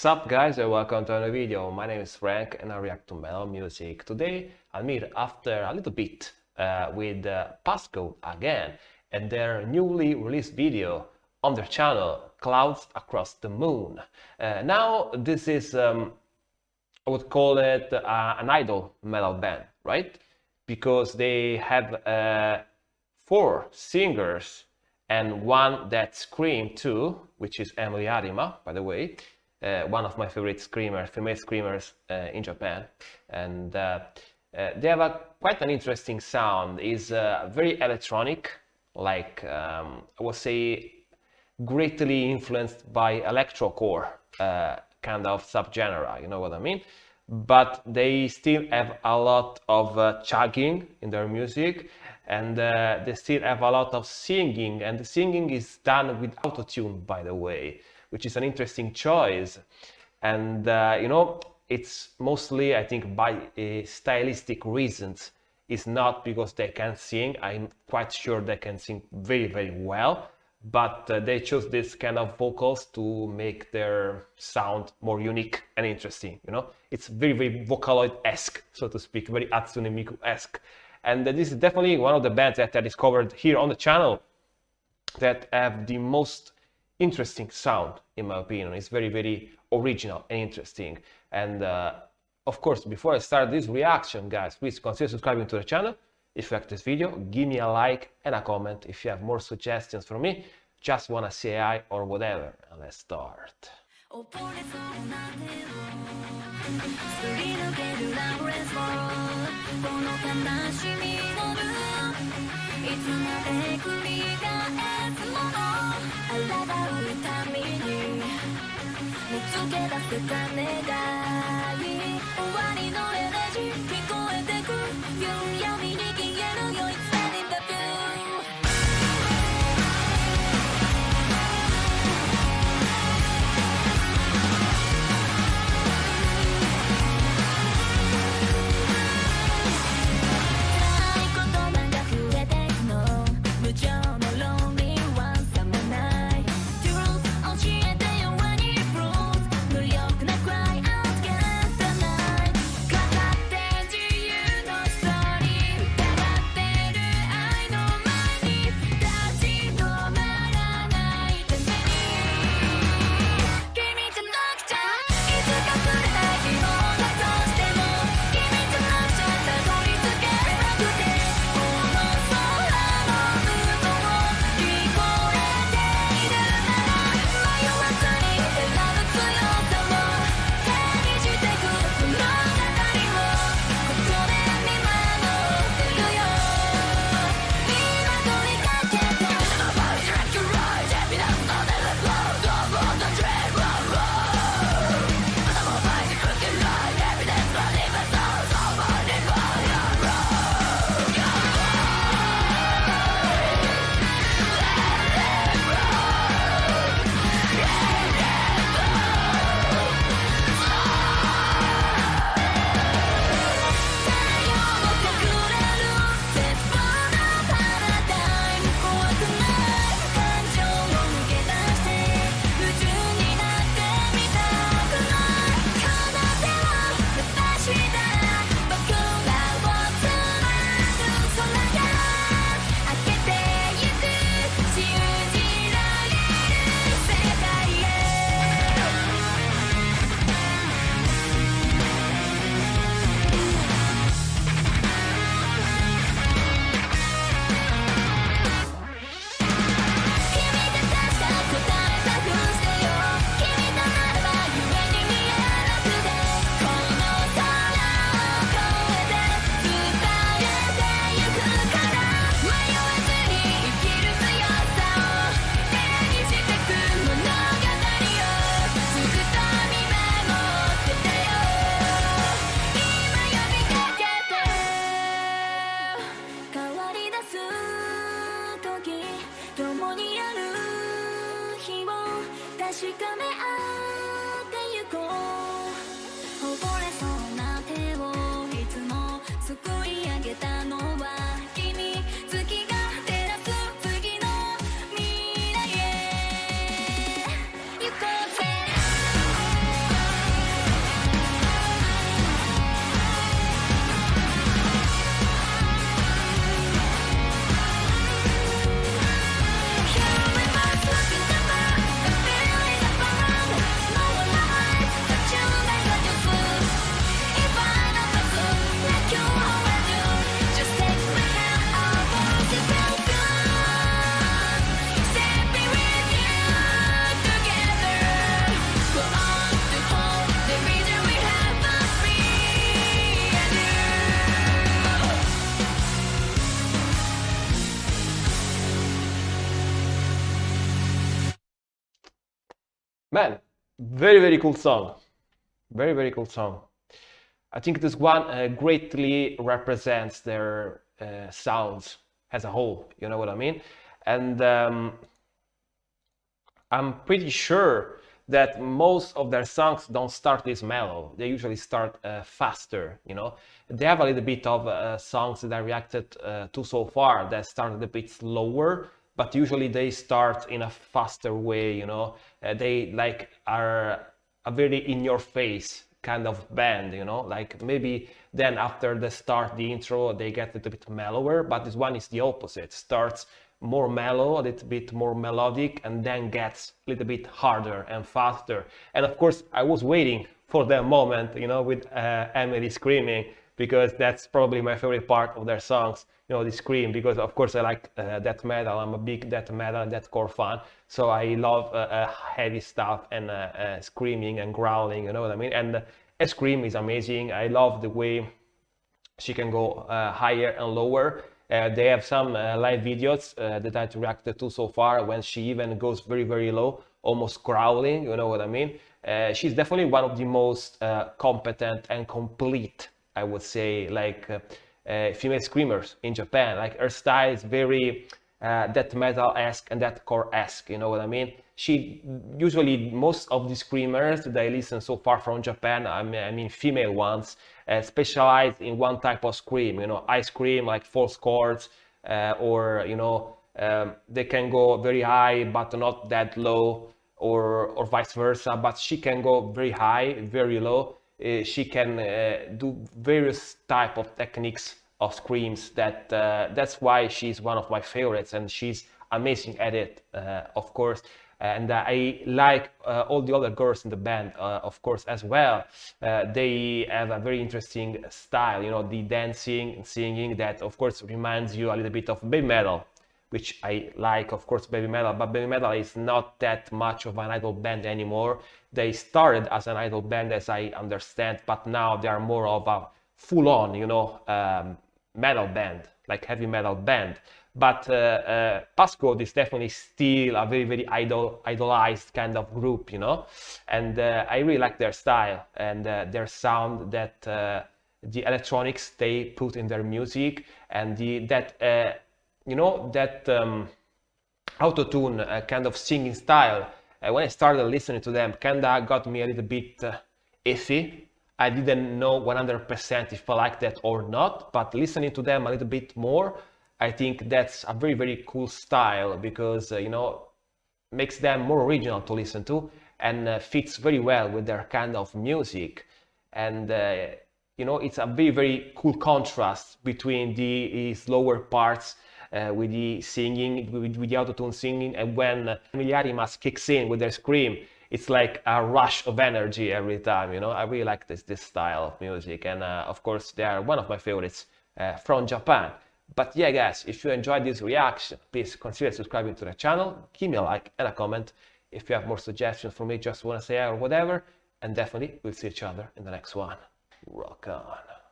What's up guys and welcome to another video. My name is Frank and I react to metal music. Today I'm here after a little bit with PassCode again and their newly released video on their channel, Clouds Across the Moon. Now this is, I would call it an idol metal band, right? Because they have 4 singers and one that screams too, which is Emily Arima, by the way. One of my favorite screamers, female screamers in Japan, and they have quite an interesting sound. It's very electronic, like I would say greatly influenced by electrocore kind of subgenre, you know what I mean? But they still have a lot of chugging in their music, and they still have a lot of singing, and the singing is done with autotune, by the way, which is an interesting choice. And you know, it's mostly, I think, by stylistic reasons. It's not because they can sing. I'm quite sure they can sing very, very well, but they chose this kind of vocals to make their sound more unique and interesting, you know? It's very, very Vocaloid-esque, so to speak, very Hatsune Miku-esque. And this is definitely one of the bands that I discovered here on the channel that have the most interesting sound, in my opinion. It's very, very original and interesting. And of course, before I start this reaction, guys, please consider subscribing to the channel. If you like this video, give me a like and a comment. If you have more suggestions from me, just wanna say hi or whatever. And let's start. Man, very cool song. Very cool song. I think this one greatly represents their sounds as a whole, you know what I mean? And I'm pretty sure that most of their songs don't start this mellow. They usually start faster, you know. They have a little bit of songs that I reacted to so far that started a bit slower, but usually they start in a faster way, you know. They like are a very in your face kind of band, you know, like maybe then after the start, the intro, they get a little bit mellower, but this one is the opposite. Starts more mellow, a little bit more melodic, and then gets a little bit harder and faster. And of course, I was waiting for that moment, you know, with Emily screaming, because that's probably my favorite part of their songs, you know, the scream, because of course I like death metal. I'm a big death metal and deathcore fan, so I love heavy stuff and screaming and growling, you know what I mean? And a scream is amazing. I love the way she can go higher and lower. They have some live videos that I reacted to so far when she even goes very low, almost growling, you know what I mean? She's definitely one of the most competent and complete, I would say, like female screamers in Japan. Like her style is very death metal-esque and deathcore-esque, you know what I mean? She usually, most of the screamers that I listen so far from Japan, I mean female ones, specialize in one type of scream, you know, I scream like false chords, or you know, they can go very high but not that low, or vice versa. But she can go very high, very low. She can do various type of techniques of screams. That's why she's one of my favorites, and she's amazing at it, of course. And I like all the other girls in the band, of course, as well. They have a very interesting style, you know, the dancing and singing that, of course, reminds you a little bit of baby metal, which I like, of course, baby metal. But baby metal is not that much of an idol band anymore. They started as an idol band, as I understand, but now they are more of a full-on, you know, metal band, like heavy metal band. But PassCode is definitely still a very idolized kind of group, you know, and I really like their style and their sound, that the electronics they put in their music, and that you know, that auto-tune kind of singing style. When I started listening to them, kinda got me a little bit iffy. I didn't know 100% if I liked that or not, but listening to them a little bit more, I think that's a very cool style, because you know, makes them more original to listen to, and fits very well with their kind of music. And you know, it's a very cool contrast between the slower parts with the singing, with the auto-tune singing, and when Miliarimas kicks in with their scream, it's like a rush of energy every time, you know. I really like this style of music, and of course they are one of my favorites from Japan. But yeah, guys, if you enjoyed this reaction, please consider subscribing to the channel, give me a like and a comment if you have more suggestions for me, just want to say or whatever, and definitely we'll see each other in the next one. Rock on.